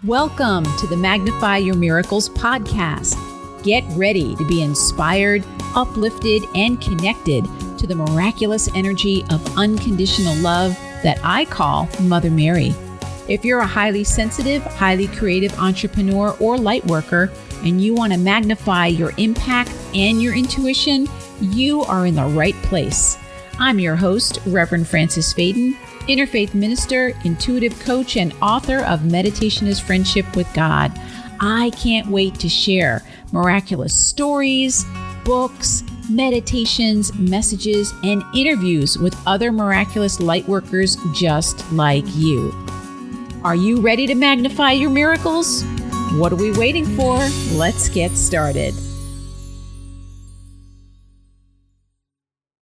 Welcome to the Magnify Your Miracles podcast. Get ready to be inspired, uplifted, and connected to the miraculous energy of unconditional love that I call Mother Mary. If you're a highly sensitive, highly creative entrepreneur or light worker, and you want to magnify your impact and your intuition, you are in the right place. I'm your host, Reverend Frances Faden, interfaith minister, intuitive coach, and author of Meditation is Friendship with God. I can't wait to share miraculous stories, books, meditations, messages, and interviews with other miraculous light workers just like you. Are you ready to magnify your miracles? What are we waiting for? Let's get started.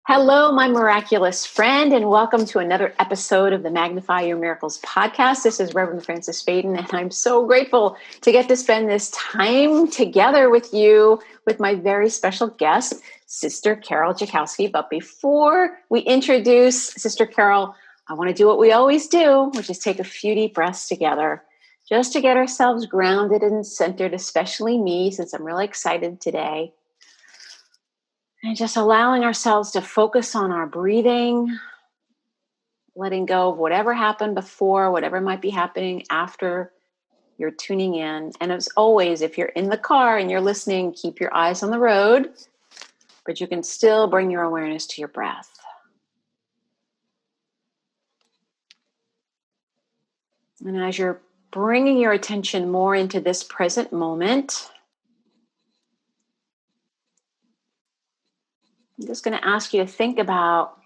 Hello, my miraculous friend, and welcome to another episode of the Magnify Your Miracles podcast. This is Reverend Frances Faden, and I'm so grateful to get to spend this time together with you with my very special guest, Sister Karol Jackowski. But before we introduce Sister Karol, I want to do what we always do, which is take a few deep breaths together, just to get ourselves grounded and centered, especially me, since I'm really excited today. And just allowing ourselves to focus on our breathing, letting go of whatever happened before, whatever might be happening after you're tuning in. And as always, if you're in the car and you're listening, keep your eyes on the road, but you can still bring your awareness to your breath. And as you're bringing your attention more into this present moment, I'm just going to ask you to think about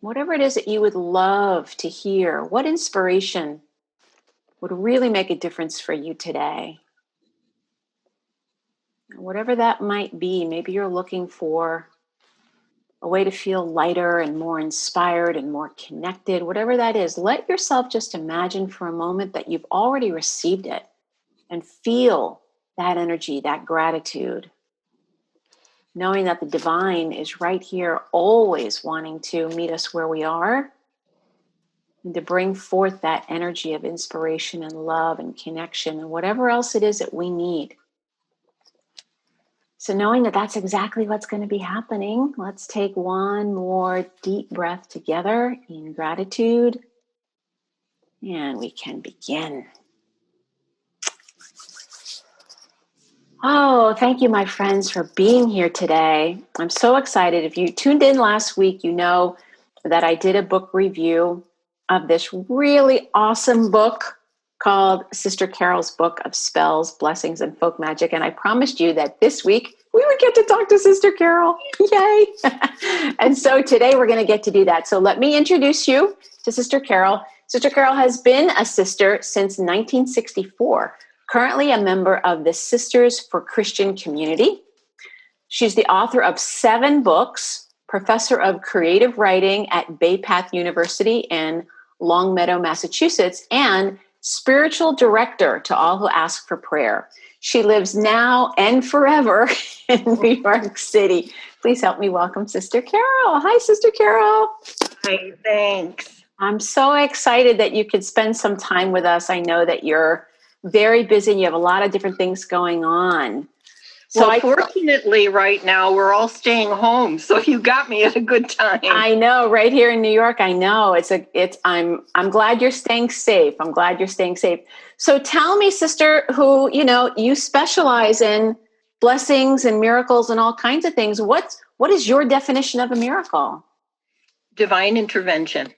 whatever it is that you would love to hear. What inspiration would really make a difference for you today? Whatever that might be, maybe you're looking for a way to feel lighter and more inspired and more connected. Whatever that is, let yourself just imagine for a moment that you've already received it and feel that energy, that gratitude. Knowing that the divine is right here, always wanting to meet us where we are and to bring forth that energy of inspiration and love and connection and whatever else it is that we need. So knowing that that's exactly what's going to be happening, let's take one more deep breath together in gratitude, and we can begin. Oh, thank you, my friends, for being here today. I'm so excited. If you tuned in last week, you know that I did a book review of this really awesome book called Sister Karol's Book of Spells, Blessings, and Folk Magic. And I promised you that this week we would get to talk to Sister Karol. Yay! And so today we're going to get to do that. So let me introduce you to Sister Karol. Sister Karol has been a sister since 1964. Currently a member of the Sisters for Christian Community. She's the author of 7 books, professor of creative writing at Bay Path University in Longmeadow, Massachusetts, and spiritual director to all who ask for prayer. She lives now and forever in New York City. Please help me welcome Sister Karol. Hi, Sister Karol. Hi, thanks. I'm so excited that you could spend some time with us. I know that you're very busy and you have a lot of different things going on. So fortunately right now we're all staying home, so you got me at a good time. I know, right here in New York. I know I'm glad you're staying safe. I'm glad you're staying safe. So tell me, sister, who, you specialize in blessings and miracles and all kinds of things. What is your definition of a miracle? Divine intervention.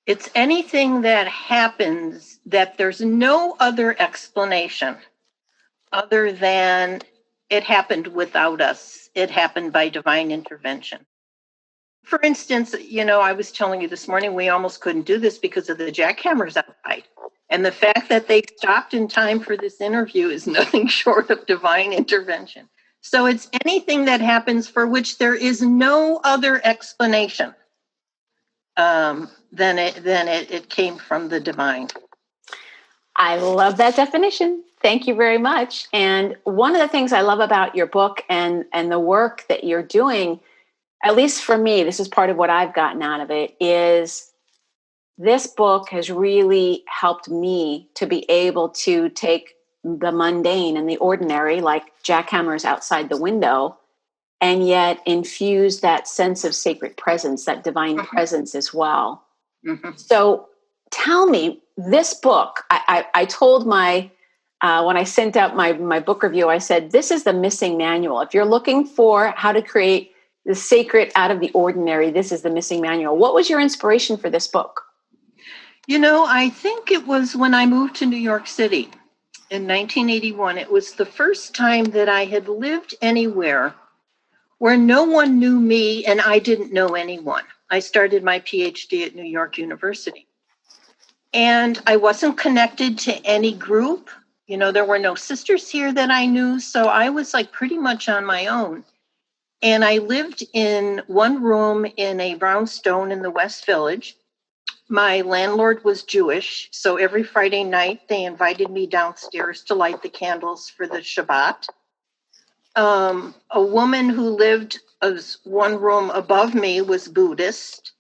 It's anything that happens that there's no other explanation other than it happened without us. It happened by divine intervention. For instance, I was telling you this morning, we almost couldn't do this because of the jackhammers outside. And the fact that they stopped in time for this interview is nothing short of divine intervention. So it's anything that happens for which there is no other explanation. Then it came from the divine. I love that definition. Thank you very much. And one of the things I love about your book and the work that you're doing, at least for me, this is part of what I've gotten out of it, is this book has really helped me to be able to take the mundane and the ordinary, like jackhammers outside the window, and yet infuse that sense of sacred presence, that divine presence as well. So tell me, this book, I told my, when I sent out my book review, I said, this is the missing manual. If you're looking for how to create the sacred out of the ordinary, this is the missing manual. What was your inspiration for this book? I think it was when I moved to New York City in 1981. It was the first time that I had lived anywhere where no one knew me and I didn't know anyone. I started my PhD at New York University. And I wasn't connected to any group. There were no sisters here that I knew. So I was like pretty much on my own. And I lived in one room in a brownstone in the West Village. My landlord was Jewish, so every Friday night they invited me downstairs to light the candles for the Shabbat. A woman who lived as one room above me was Buddhist.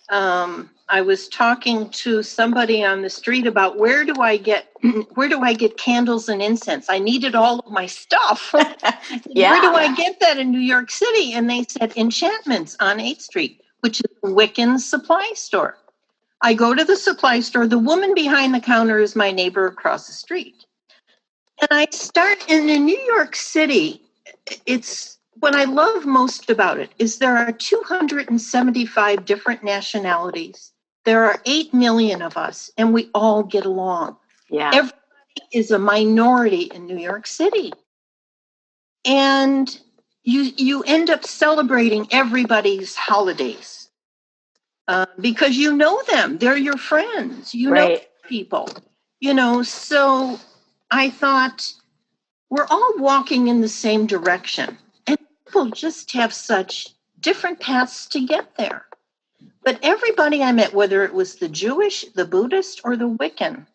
I was talking to somebody on the street about where do I get candles and incense? I needed all of my stuff. Yeah. Where do I get that in New York City? And they said Enchantments on 8th Street, which is a Wiccan supply store. I go to the supply store. The woman behind the counter is my neighbor across the street. And I start in New York City. It's what I love most about it is there are 275 different nationalities. There are 8 million of us, and we all get along. Yeah. Everybody is a minority in New York City. And you end up celebrating everybody's holidays. Because you know them, they're your friends, know people, so I thought we're all walking in the same direction and people just have such different paths to get there. But everybody I met, whether it was the Jewish, the Buddhist, or the Wiccan,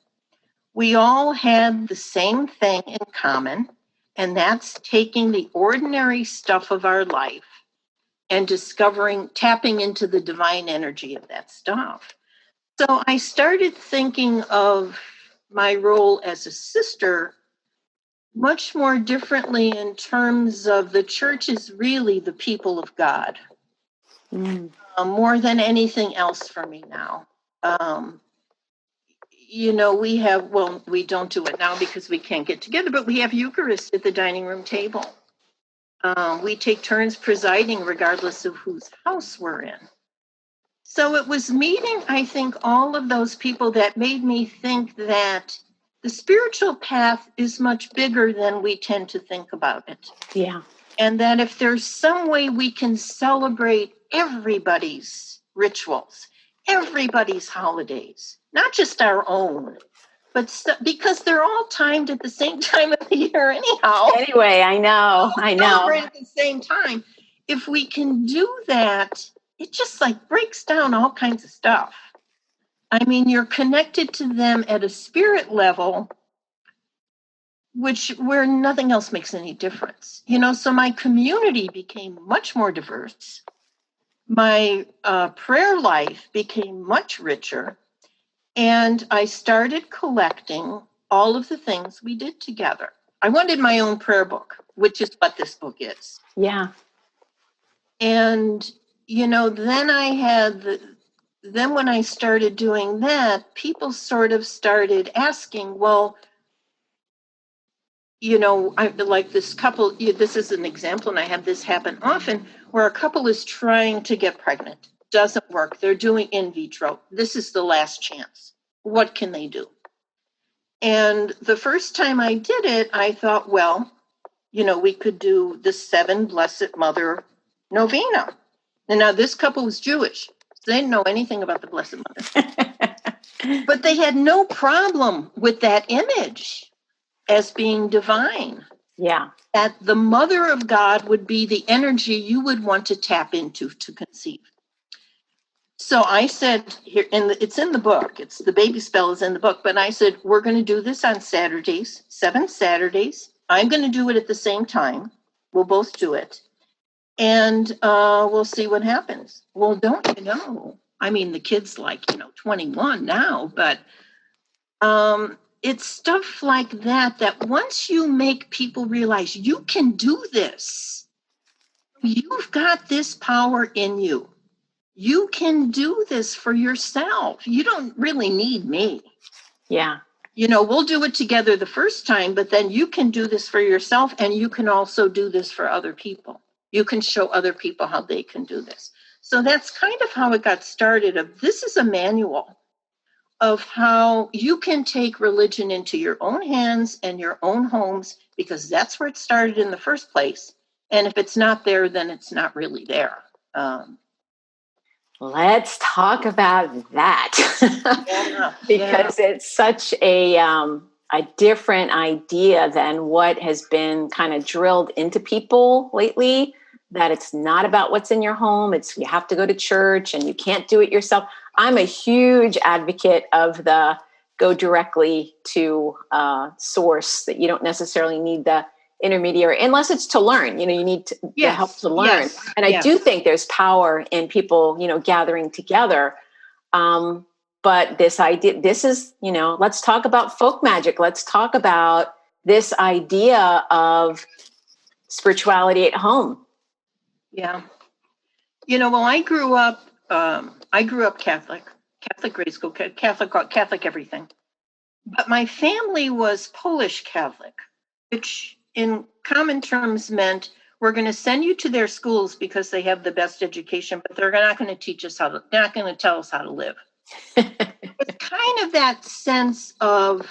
we all had the same thing in common, and that's taking the ordinary stuff of our life and tapping into the divine energy of that stuff. So I started thinking of my role as a sister much more differently in terms of the church is really the people of God, more than anything else for me now. We don't do it now because we can't get together, but we have Eucharist at the dining room table. We take turns presiding regardless of whose house we're in. So it was meeting, I think, all of those people that made me think that the spiritual path is much bigger than we tend to think about it. Yeah. And that if there's some way we can celebrate everybody's rituals, everybody's holidays, not just our own, but because they're all timed at the same time of the year anyhow. Anyway, I know. Celebrate at the same time. If we can do that, it just like breaks down all kinds of stuff. I mean, you're connected to them at a spirit level, where nothing else makes any difference. So my community became much more diverse. My prayer life became much richer. And I started collecting all of the things we did together. I wanted my own prayer book, which is what this book is. Yeah. And, then when I started doing that, people sort of started asking, well, I like this couple, this is an example, and I have this happen often, where a couple is trying to get pregnant. Doesn't work. They're doing in vitro. This is the last chance. What can they do? And the first time I did it, I thought, well, we could do the 7 Blessed Mother novena. And now this couple was Jewish. So they didn't know anything about the Blessed Mother. But they had no problem with that image as being divine. Yeah. That the Mother of God would be the energy you would want to tap into to conceive. So I said, here, it's in the book. It's the baby spell is in the book. But I said, we're going to do this on Saturdays, 7 Saturdays. I'm going to do it at the same time. We'll both do it. And we'll see what happens. Well, don't you know? I mean, the kid's like, 21 now, but it's stuff like that once you make people realize you can do this, you've got this power in you. You can do this for yourself. You don't really need me. Yeah. We'll do it together the first time, but then you can do this for yourself, and you can also do this for other people. You can show other people how they can do this. So that's kind of how it got started. This is a manual of how you can take religion into your own hands and your own homes, because that's where it started in the first place. And if it's not there, then it's not really there. Let's talk about that. Because it's such a different idea than what has been kind of drilled into people lately, that it's not about what's in your home. It's you have to go to church and you can't do it yourself. I'm a huge advocate of the go directly to source, that you don't necessarily need the intermediary unless it's to learn. You need the help to learn. Yes, and I do think there's power in people, gathering together. But this idea, this is, let's talk about folk magic. Let's talk about this idea of spirituality at home. Yeah. Well, I grew up Catholic grade school, Catholic everything. But my family was Polish Catholic, which in common terms meant we're going to send you to their schools because they have the best education, but they're not going to teach us they're not going to tell us how to live. It's kind of that sense of,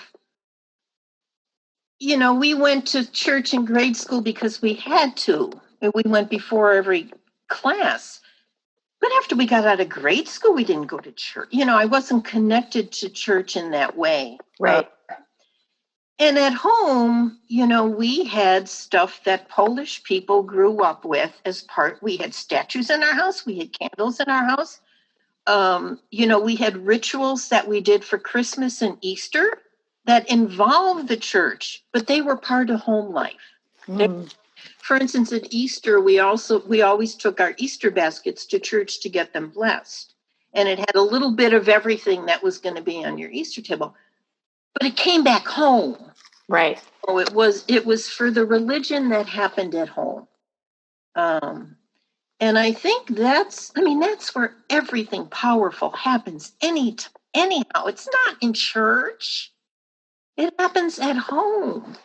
we went to church in grade school because we had to. And we went before every class. But after we got out of grade school, we didn't go to church. I wasn't connected to church in that way. Right. And at home, we had stuff that Polish people grew up with we had statues in our house. We had candles in our house. We had rituals that we did for Christmas and Easter that involved the church, but they were part of home life. For instance, at Easter, we always took our Easter baskets to church to get them blessed. And it had a little bit of everything that was going to be on your Easter table. But it came back home. Right. So it was for the religion that happened at home. And I think that's where everything powerful happens anyhow. It's not in church. It happens at home.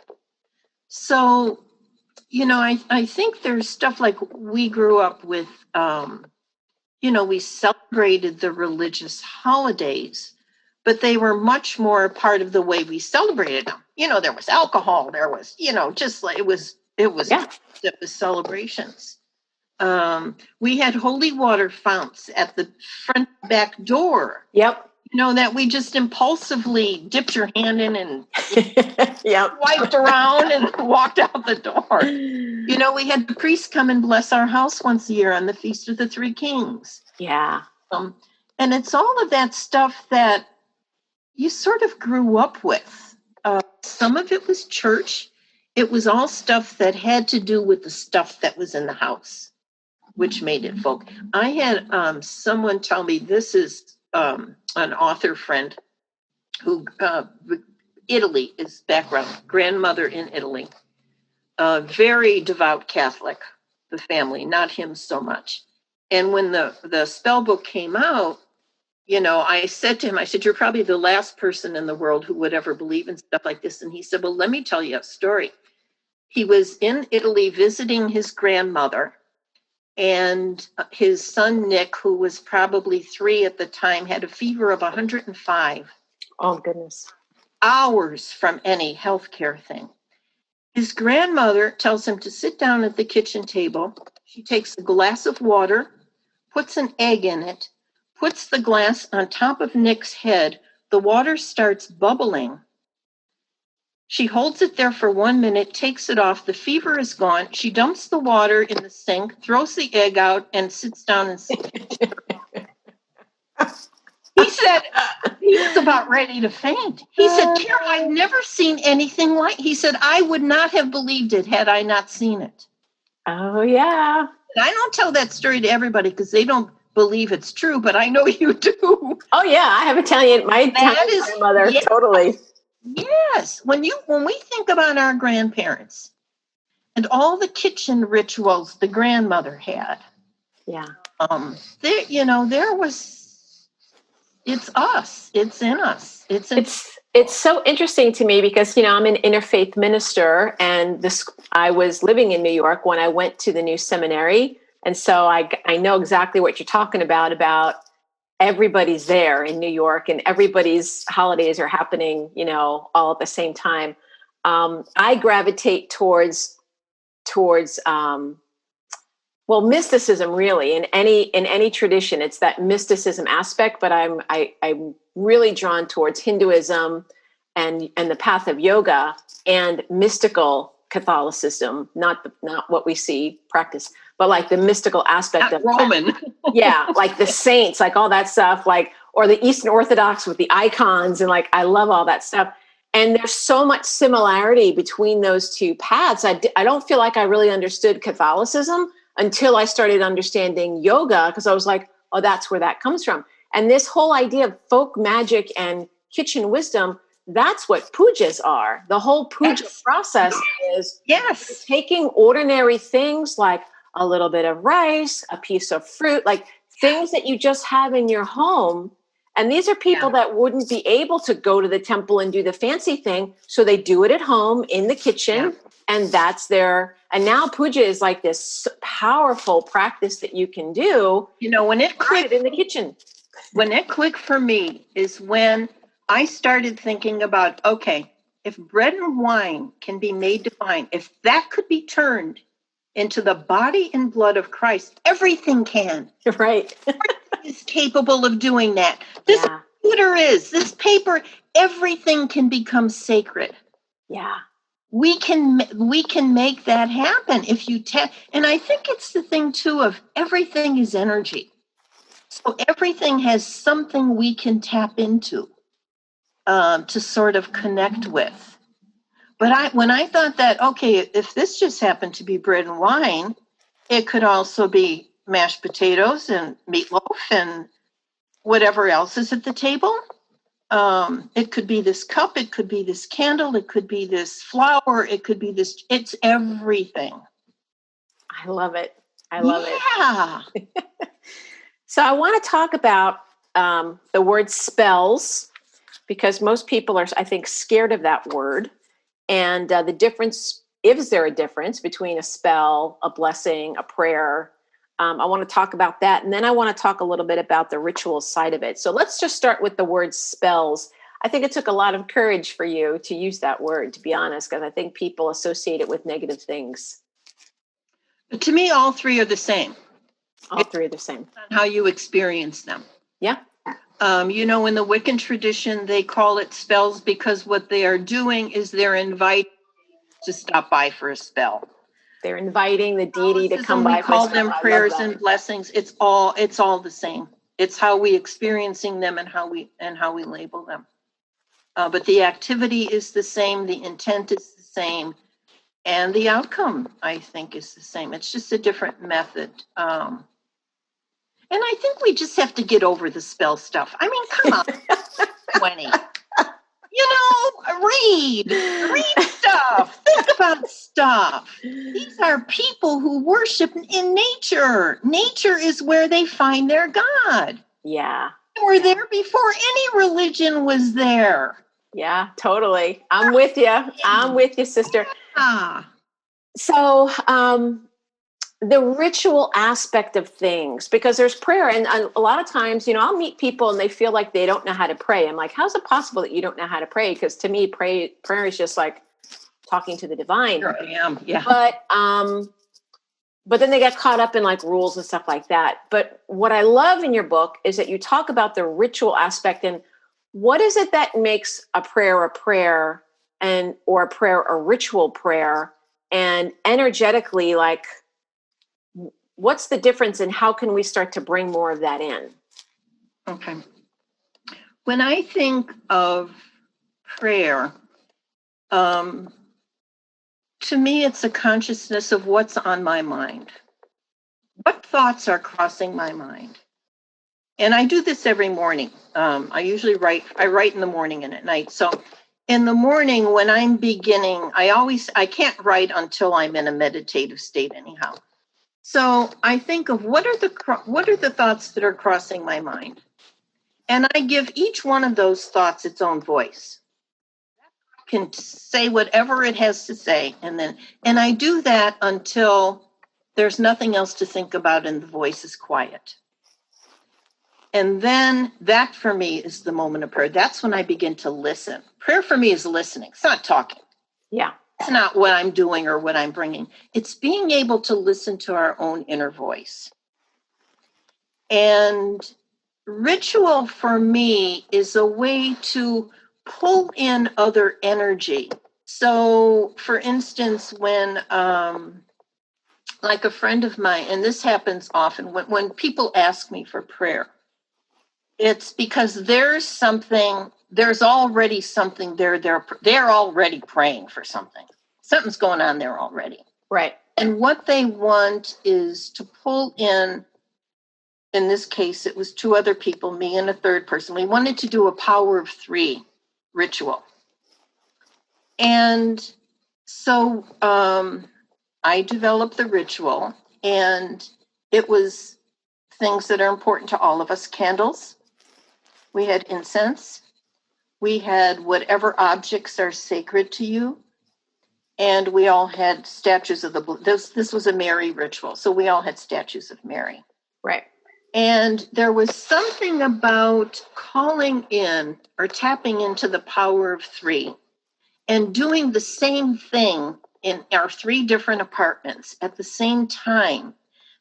So, I think there's stuff like we grew up with, we celebrated the religious holidays, but they were much more a part of the way we celebrated them. There was alcohol, there was, just like it was celebrations. We had holy water founts at the front back door. Yep. That we just impulsively dipped your hand in and wiped around and walked out the door. We had the priest come and bless our house once a year on the Feast of the Three Kings. Yeah. And it's all of that stuff that you sort of grew up with. Some of it was church. It was all stuff that had to do with the stuff that was in the house, which made it folk. I had someone tell me, this is an author friend who, Italy is background, grandmother in Italy, very devout Catholic, the family, not him so much. And when the spell book came out, I said to him, you're probably the last person in the world who would ever believe in stuff like this. And he said, well, let me tell you a story. He was in Italy visiting his grandmother, and his son, Nick, who was probably 3 at the time, had a fever of 105. Oh, goodness. Hours from any healthcare thing. His grandmother tells him to sit down at the kitchen table. She takes a glass of water, puts an egg in it, puts the glass on top of Nick's head. The water starts bubbling. She holds it there for 1 minute, takes it off. The fever is gone. She dumps the water in the sink, throws the egg out, and sits down and sits. He said he was about ready to faint. He said, Carol, I've never seen anything like. He said, I would not have believed it had I not seen it. Oh, yeah. And I don't tell that story to everybody because they don't believe it's true, but I know you do. Oh yeah, I have my Italian grandmother, yes, totally. yes. When we think about our grandparents and all the kitchen rituals the grandmother had, Yeah. there was, it's us, it's in us, It's so interesting to me because I'm an interfaith minister, and I was living in New York when I went to the new seminary, and so I know exactly what you're talking about everybody's there in New York, and everybody's holidays are happening, all at the same time. I gravitate towards well, mysticism, really, in any tradition. It's that mysticism aspect, but I'm really drawn towards Hinduism and the path of yoga and mystical Catholicism, not what we see practice, but like the mystical aspect of Roman. Yeah, like the saints, like all that stuff, like, or the Eastern Orthodox with the icons, and like I love all that stuff. And there's so much similarity between those two paths. I don't feel like I really understood Catholicism until I started understanding yoga, because I was like, oh, that's where that comes from. And this whole idea of folk magic and kitchen wisdom, that's what pujas are. The whole puja process is taking ordinary things like a little bit of rice, a piece of fruit, like things that you just have in your home. And these are people that wouldn't be able to go to the temple and do the fancy thing. So they do it at home in the kitchen. And that's and now puja is like this powerful practice that you can do. When it clicked in the kitchen. When it clicked for me is when I started thinking about, okay, if bread and wine can be made divine, if that could be turned into the body and blood of Christ, everything can. Right. Is capable of doing that. This computer this paper, everything can become sacred. Yeah. We can make that happen if you and I think it's the thing too of everything is energy. So everything has something we can tap into to sort of connect with. But when I thought that, okay, if this just happened to be bread and wine, it could also be mashed potatoes and meatloaf and whatever else is at the table. It could be this cup, it could be this candle, it could be this flower, it could be this, it's everything. I love it. Yeah. So I want to talk about the word spells, because most people are, I think, scared of that word. And the difference, is there a difference between a spell, a blessing, a prayer? I want to talk about that. And then I want to talk a little bit about the ritual side of it. So let's just start with the word spells. I think it took a lot of courage for you to use that word, to be honest, because I think people associate it with negative things. To me, all three are the same. All three are the same. How you experience them. Yeah. In the Wiccan tradition, they call it spells because what they are doing is they're inviting to stop by for a spell. They're inviting the deity to come by. We call them prayers and blessings. It's all the same. It's how we experiencing them and how we label them. But the activity is the same. The intent is the same. And the outcome, I think, is the same. It's just a different method. And I think we just have to get over the spell stuff. I mean, come on, 20. Read stuff. Think about stuff. These are people who worship in nature. Nature is where they find their God. Yeah. They were there before any religion was there. Yeah, totally. I'm with you, sister. So, the ritual aspect of things, because there's prayer, and a lot of times, I'll meet people and they feel like they don't know how to pray. I'm like, how's it possible that you don't know how to pray? Because to me, prayer is just like talking to the divine. Sure, I am. Yeah. But then they get caught up in like rules and stuff like that. But what I love in your book is that you talk about the ritual aspect, and what is it that makes a prayer, or a prayer a ritual prayer, and energetically, like, what's the difference, and how can we start to bring more of that in? Okay. When I think of prayer, to me, it's a consciousness of what's on my mind. What thoughts are crossing my mind? And I do this every morning. I usually I write in the morning and at night. So in the morning when I'm beginning, I can't write until I'm in a meditative state anyhow. So I think of what are the thoughts that are crossing my mind? And I give each one of those thoughts its own voice. Can say whatever it has to say, and I do that until there's nothing else to think about and the voice is quiet. And then that for me is the moment of prayer. That's when I begin to listen. Prayer for me is listening. It's not talking. Yeah. It's not what I'm doing or what I'm bringing. It's being able to listen to our own inner voice. And ritual for me is a way to pull in other energy. So, for instance, when like a friend of mine, and this happens often when people ask me for prayer, it's because there's already something there. They're already praying for something. Something's going on there already. Right. And what they want is to pull in this case, it was two other people, me and a third person. We wanted to do a power of 3 ritual. And so I developed the ritual, and it was things that are important to all of us. Candles. We had incense. We had whatever objects are sacred to you. And we all had statues of this was a Mary ritual. So we all had statues of Mary. Right. And there was something about calling in or tapping into the power of 3 and doing the same thing in our 3 different apartments at the same time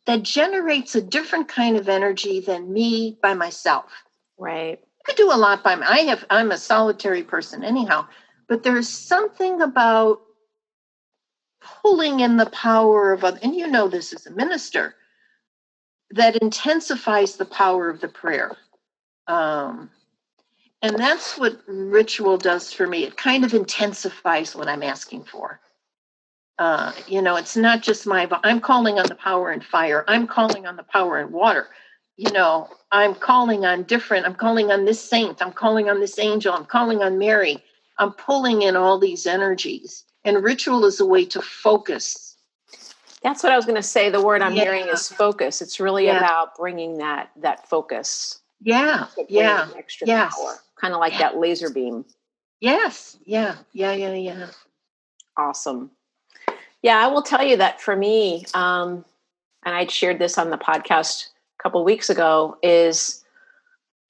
that generates a different kind of energy than me by myself. Right. I could do a lot by I'm a solitary person anyhow, but there's something about pulling in the power of other, and you know this as a minister, that intensifies the power of the prayer. And that's what ritual does for me. It kind of intensifies what I'm asking for. It's not just I'm calling on the power in fire. I'm calling on the power in water. I'm calling on this saint. I'm calling on this angel. I'm calling on Mary. I'm pulling in all these energies. And ritual is a way to focus. That's what I was going to say. The word I'm hearing is focus. It's really about bringing that focus. Yeah. Extra power. Kind of like that laser beam. Yes. Yeah. Awesome. Yeah, I will tell you that for me, and I'd shared this on the podcast a couple of weeks ago, is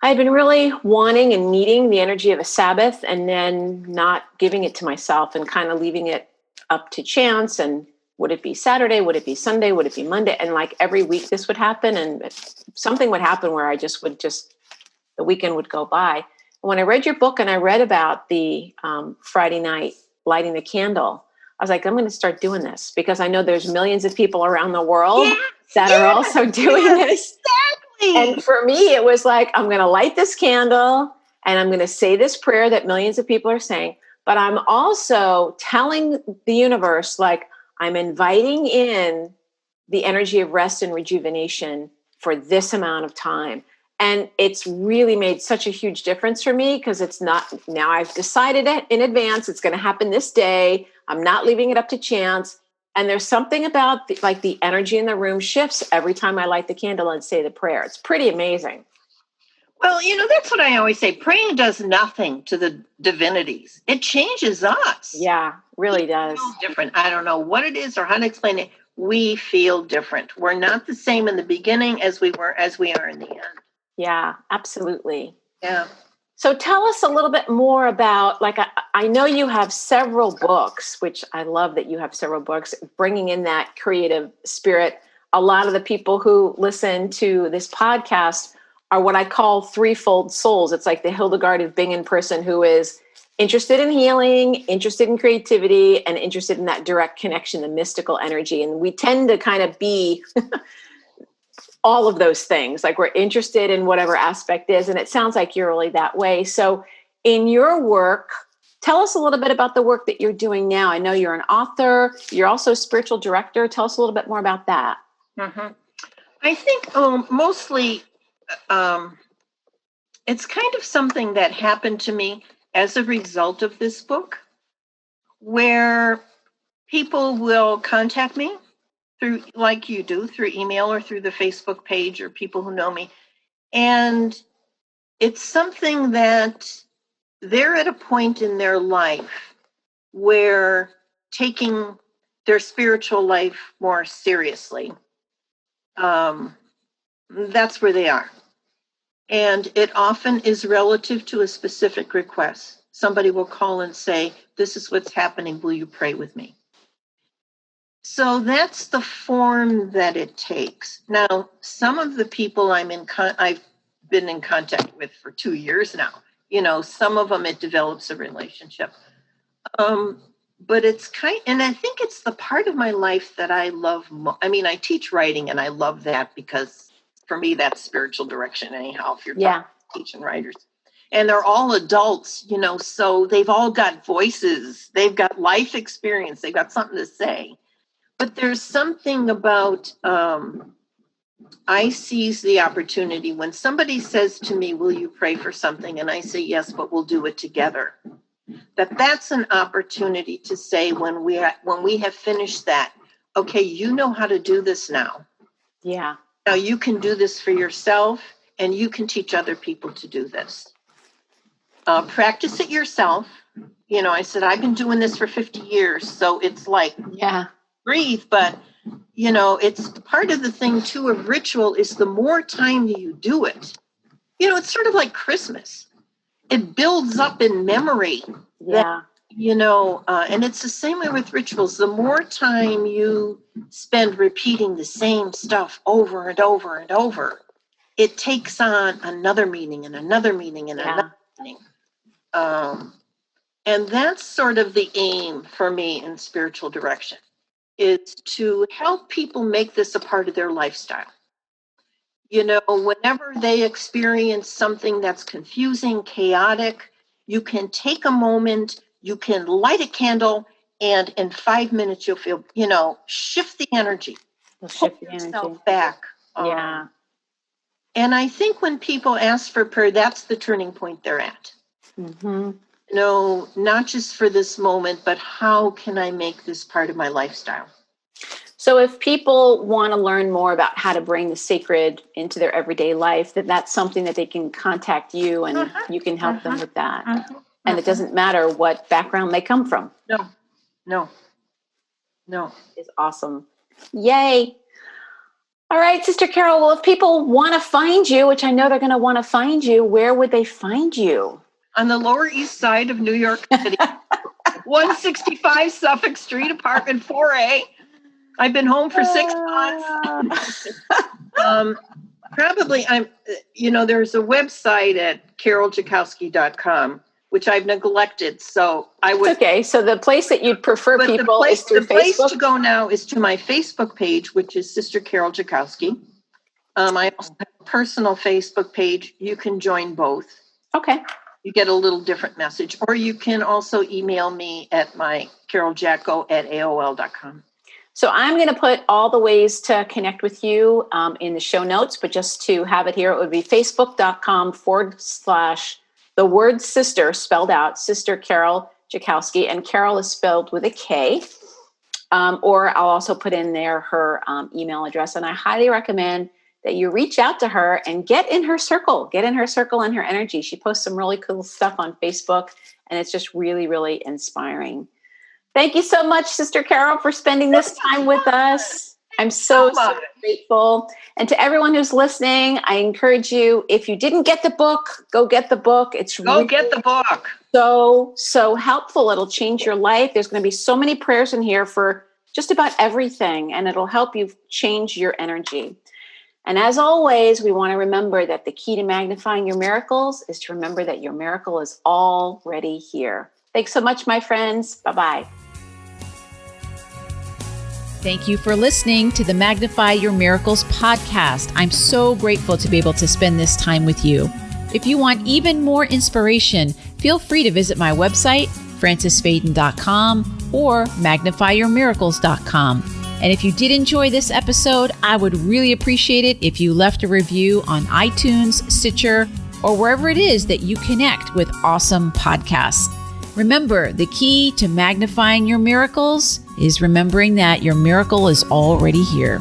I've been really wanting and needing the energy of a Sabbath and then not giving it to myself and kind of leaving it up to chance. And would it be Saturday? Would it be Sunday? Would it be Monday? And like every week this would happen, and something would happen where the weekend would go by. And when I read your book and I read about the Friday night lighting the candle, I was like, I'm going to start doing this because I know there's millions of people around the world that are also doing this. Exactly. And for me, it was like, I'm going to light this candle and I'm going to say this prayer that millions of people are saying, but I'm also telling the universe, like, I'm inviting in the energy of rest and rejuvenation for this amount of time. And it's really made such a huge difference for me because it's not, now I've decided it in advance, it's going to happen this day. I'm not leaving it up to chance. And there's something about the energy in the room shifts every time I light the candle and say the prayer. It's pretty amazing. Well, that's what I always say. Praying does nothing to the divinities. It changes us. Yeah, really does. Different. I don't know what it is or how to explain it. We feel different. We're not the same in the beginning as we are in the end. Yeah, absolutely. Yeah. So tell us a little bit more about, I know you have several books, which I love that you have several books, bringing in that creative spirit. A lot of the people who listen to this podcast are what I call threefold souls. It's like the Hildegard of Bingen person who is interested in healing, interested in creativity, and interested in that direct connection, the mystical energy. And we tend to kind of be all of those things. Like we're interested in whatever aspect is. And it sounds like you're really that way. So in your work, tell us a little bit about the work that you're doing now. I know you're an author. You're also a spiritual director. Tell us a little bit more about that. Mm-hmm. I think mostly it's kind of something that happened to me as a result of this book, where people will contact me through, like you do, through email or through the Facebook page, or people who know me. And it's something that they're at a point in their life where taking their spiritual life more seriously, that's where they are. And it often is relative to a specific request. Somebody will call and say, this is what's happening. Will you pray with me? So that's the form that it takes. Now, some of the people I've been in contact with for 2 years now, some of them it develops a relationship. But it's and I think it's the part of my life that I love. I teach writing, and I love that because for me, that's spiritual direction anyhow, if you're teaching writers. And they're all adults, so they've all got voices. They've got life experience. They've got something to say. But there's something about, I seize the opportunity when somebody says to me, will you pray for something? And I say, yes, but we'll do it together. That's an opportunity to say, when we have finished that, okay, you know how to do this now. Yeah. Now you can do this for yourself, and you can teach other people to do this. Practice it yourself. I said, I've been doing this for 50 years. So it's like, breathe. But, it's part of the thing too of ritual is the more time you do it, it's sort of like Christmas. It builds up in memory. Yeah. And it's the same way with rituals. The more time you spend repeating the same stuff over and over and over, it takes on another meaning and another meaning and another meaning. And that's sort of the aim for me in spiritual direction, is to help people make this a part of their lifestyle. Whenever they experience something that's confusing, chaotic, you can take a moment, you can light a candle, and in 5 minutes you'll feel, shift the energy. Shift the energy back. And I think when people ask for prayer, that's the turning point they're at. Mm-hmm. Not just for this moment, but how can I make this part of my lifestyle? So if people want to learn more about how to bring the sacred into their everyday life, then that's something that they can contact you, and you can help them with that. And it doesn't matter what background they come from. No. It's awesome. Yay. All right, Sister Karol. Well, if people want to find you, which I know they're going to want to find you, where would they find you? On the Lower East Side of New York City, 165 Suffolk Street, apartment 4A. I've been home for 6 months. Probably there's a website at KarolJackowski.com, which I've neglected. So I would. Okay. So the place that you'd prefer people is through Facebook? The place to go now is to my Facebook page, which is Sister Karol Jackowski. I also have a personal Facebook page. You can join both. Okay. You get a little different message. Or you can also email me at my KarolJacko@AOL.com. So I'm going to put all the ways to connect with you in the show notes, but just to have it here, it would be facebook.com/the word sister spelled out, Sister Karol Jackowski, and Karol is spelled with a K. Or I'll also put in there her email address. And I highly recommend that you reach out to her and get in her circle and her energy. She posts some really cool stuff on Facebook, and it's just really, really inspiring. Thank you so much, Sister Karol, for spending this time with us. I'm so grateful. And to everyone who's listening, I encourage you, if you didn't get the book, go get the book. Get the book. So helpful. It'll change your life. There's going to be so many prayers in here for just about everything, and it'll help you change your energy. And as always, we want to remember that the key to magnifying your miracles is to remember that your miracle is already here. Thanks so much, my friends. Bye-bye. Thank you for listening to the Magnify Your Miracles podcast. I'm so grateful to be able to spend this time with you. If you want even more inspiration, feel free to visit my website, francisfaden.com or magnifyyourmiracles.com. And if you did enjoy this episode, I would really appreciate it if you left a review on iTunes, Stitcher, or wherever it is that you connect with awesome podcasts. Remember, the key to magnifying your miracles is remembering that your miracle is already here.